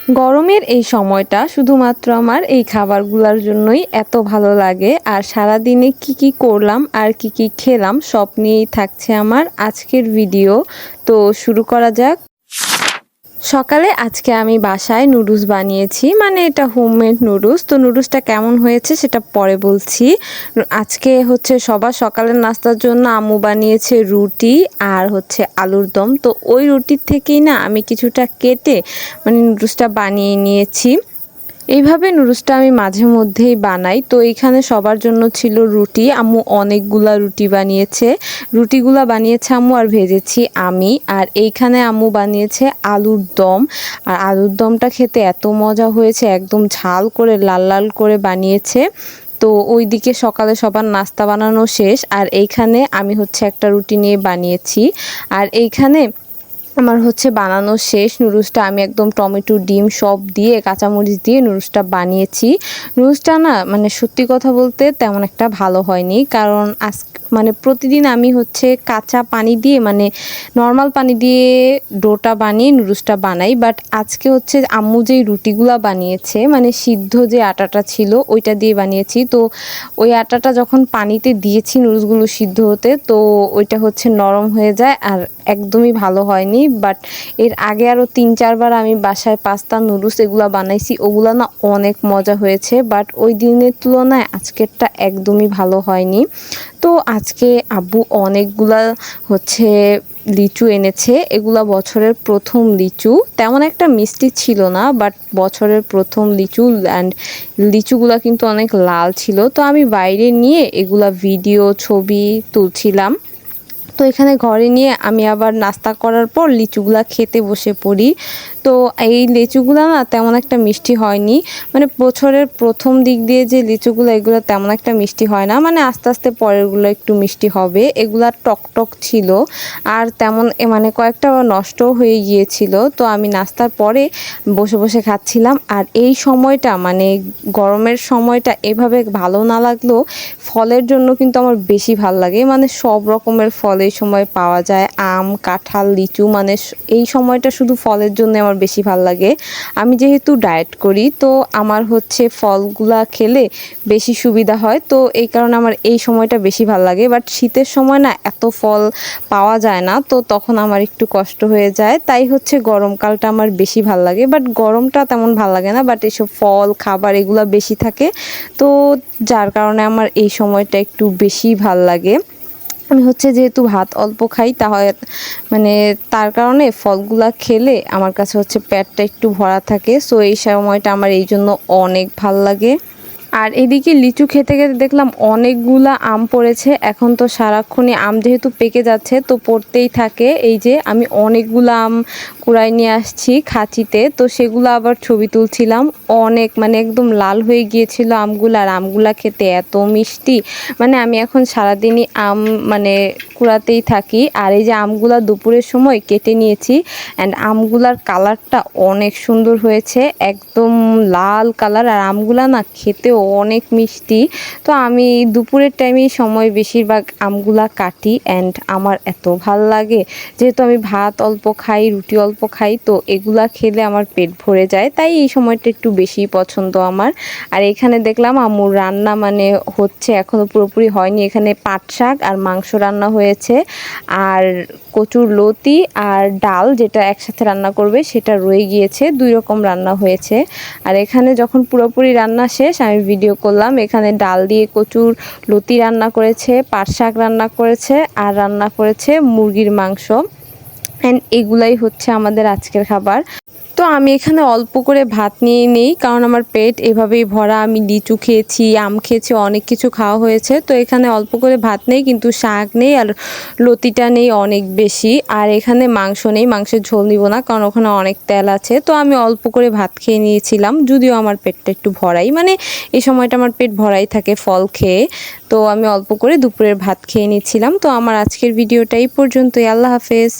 গরমের এই সময়টা শুধুমাত্র আমার এই খাবারগুলোর জন্যই এত ভালো লাগে। আর সারাদিনে কি করলাম আর কি খেলাম সব নিয়েই থাকছে আমার আজকের ভিডিও। তো শুরু করা যাক। সকালে আজকে আমি বাসায় নুডলস বানিয়েছি, মানে এটা হোমমেড নুডলস। তো নুডলসটা কেমন হয়েছে সেটা পরে বলছি। আজকে হচ্ছে সবার সকালের নাস্তার জন্য আম্মু বানিয়েছে রুটি আর হচ্ছে আলুর দম। তো ওই রুটির থেকেই না আমি কিছুটা কেটে মানে নুডলসটা বানিয়ে নিয়েছি। এইভাবে নুডলসটা আমি মাঝে মধ্যেই বানাই। তো এখানে সবার জন্য ছিল রুটি, আম্মু অনেকগুলা রুটি বানিয়েছে। রুটিগুলা বানিয়েছে আম্মু আর ভেজেছি আমি। আর এইখানে আম্মু বানিয়েছে আলুর দম। আর আলুর দমটা খেতে এত মজা হয়েছে, একদম ঝাল করে লাল লাল করে বানিয়েছে। তো ওইদিকে সকালে সবার নাস্তা বানানো শেষ, আর এইখানে আমি হচ্ছে একটা রুটি নিয়ে বানিয়েছি। আর এইখানে আমার হচ্ছে বানানো শেষ নুডলসটা। আমি একদম টমেটো ডিম সব দিয়ে কাঁচামরিচ দিয়ে নুডলসটা বানিয়েছি। নুডলসটা না মানে সত্যি কথা বলতে তেমন একটা ভালো হয়নি, কারণ মানে প্রতিদিন আমি হচ্ছে কাঁচা পানি দিয়ে মানে নর্মাল পানি দিয়ে ডোটা বানিয়ে নুডলসটা বানাই। বাট আজকে হচ্ছে আম্মু যেই রুটিগুলা বানিয়েছে মানে সিদ্ধ যে আটাটা ছিল ওইটা দিয়ে বানিয়েছি। তো ওই আটাটা যখন পানিতে দিয়েছি নুডলসগুলো সিদ্ধ হতে, তো ওইটা হচ্ছে নরম হয়ে যায় আর একদমই ভালো হয়নি। বাট এর আগে আরও 3-4 বার আমি বাসায় পাস্তা নুডলস এগুলো বানাইছি, ওগুলো না অনেক মজা হয়েছে। বাট ওই দিনের তুলনায় আজকেরটা একদমই ভালো হয়নি। তো আজকে আব্বু অনেকগুলা হচ্ছে লিচু এনেছে। এগুলা বছরের প্রথম লিচু, তেমন একটা মিষ্টি ছিল না, বাট বছরের প্রথম লিচু। অ্যান্ড লিচুগুলা কিন্তু অনেক লাল ছিল। তো আমি বাইরে নিয়ে এগুলা ভিডিও ছবি তুলছিলাম। তো এখানে ঘরে নিয়ে আমি আবার নাস্তা করার পর লিচুগুলা খেতে বসে পড়ি। তো এই লিচুগুলো না তেমন একটা মিষ্টি হয়নি, মানে বছরের প্রথম দিক দিয়ে যে লিচুগুলো এগুলো তেমন একটা মিষ্টি হয় না, মানে আস্তে আস্তে পরেরগুলো একটু মিষ্টি হবে। এগুলা টক টক ছিল আর তেমন মানে কয়েকটা নষ্টও হয়ে গিয়েছিল। তো আমি নাস্তার পরে বসে বসে খাচ্ছিলাম। আর এই সময়টা মানে গরমের সময়টা এভাবে ভালো না লাগলেও ফলের জন্য কিন্তু আমার বেশি ভাল লাগে। মানে সব রকমের ফল এই সময় পাওয়া যায়, আম কাঁঠাল লিচু, মানে এই সময়টা শুধু ফলের জন্য আমার বেশি ভাল লাগে। আমি যেহেতু ডায়েট করি তো আমার হচ্ছে ফলগুলা খেলে বেশি সুবিধা হয়, তো এই কারণে আমার এই সময়টা বেশি ভাল লাগে। বাট শীতের সময় না এত ফল পাওয়া যায় না, তো তখন আমার একটু কষ্ট হয়ে যায়। তাই হচ্ছে গরমকালটা আমার বেশি ভাল লাগে। বাট গরমটা তেমন ভাল লাগে না, বাট এসব ফল খাবার এগুলো বেশি থাকে, তো যার কারণে আমার এই সময়টা একটু বেশি ভাল লাগে। আমি হচ্ছে যেহেতু ভাত অল্প খাই, তাহলে মানে তার কারণে ফলগুলা খেলে আমার কাছে হচ্ছে পেটটা একটু ভরা থাকে। সো এই সময়টা আমার এই জন্য অনেক ভাল লাগে। আর এদিকে লিচু খেতে খেতে দেখলাম অনেকগুলা আম পড়েছে। এখন তো সারাক্ষণই আম যেহেতু পেকে যাচ্ছে তো পড়তেই থাকে। এই যে আমি অনেকগুলো আম কুড়াই নিয়ে আসছি খাঁচিতে, তো সেগুলো আবার ছবি তুলছিলাম। অনেক মানে একদম লাল হয়ে গিয়েছিল আমগুলো, আর আমগুলা খেতে এত মিষ্টি, মানে আমি এখন সারাদিনই আম মানে কুড়াতেই থাকি। আর এই যে আমগুলা দুপুরের সময় কেটে নিয়েছি, অ্যান্ড আমগুলার কালারটা অনেক সুন্দর হয়েছে, একদম লাল কালার। আর আমগুলা না খেতেও অনেক মিষ্টি। তো আমি দুপুরের টাইমেই সময় বেশিরভাগ আমগুলা কাটি, অ্যান্ড আমার এত ভাল লাগে। যেহেতু আমি ভাত অল্প খাই রুটি অল্প খাই, তো এগুলা খেলে আমার পেট ভরে যায়, তাই এই সময়টা একটু বেশি পছন্দ আমার। আর এখানে দেখলাম আম্মুর রান্না মানে হচ্ছে, এখনও পুরোপুরি হয়নি। এখানে পাট শাক আর মাংস রান্না হয়েছে, আর কচুর লতি আর ডাল যেটা একসাথে রান্না করবে সেটা রয়ে গিয়েছে। 2 রকম রান্না হয়েছে। আর এখানে যখন পুরোপুরি রান্না শেষ আমি ভিডিও করলাম। এখানে ডাল দিয়ে কচুর লতি রান্না করেছে, পাট শাক রান্না করেছে, আর রান্না করেছে মুরগির মাংস। অ্যান্ড এগুলাই হচ্ছে আমাদের আজকের খাবার। তো আমি এখানে অল্প করে ভাত নিয়ে নেই, কারণ আমার পেট এভাবেই ভরা। আমি লিচু খেয়েছি, আম খেয়েছি, অনেক কিছু খাওয়া হয়েছে। তো এখানে অল্প করে ভাত নেই, কিন্তু শাক নেই আর লতিটা নেই অনেক বেশি। আর এখানে মাংস নেই, মাংসের ঝোল নিব না কারণ ওখানে অনেক তেল আছে। তো আমি অল্প করে ভাত খেয়ে নিয়েছিলাম, যদিও আমার পেটটা একটু ভরাই, মানে এই সময়টা আমার পেট ভরাই থাকে ফল খেয়ে। তো আমি অল্প করে দুপুরের ভাত খেয়ে নিচ্ছিলাম। তো আমার আজকের ভিডিওটা এই পর্যন্তই। আল্লাহ হাফেজ।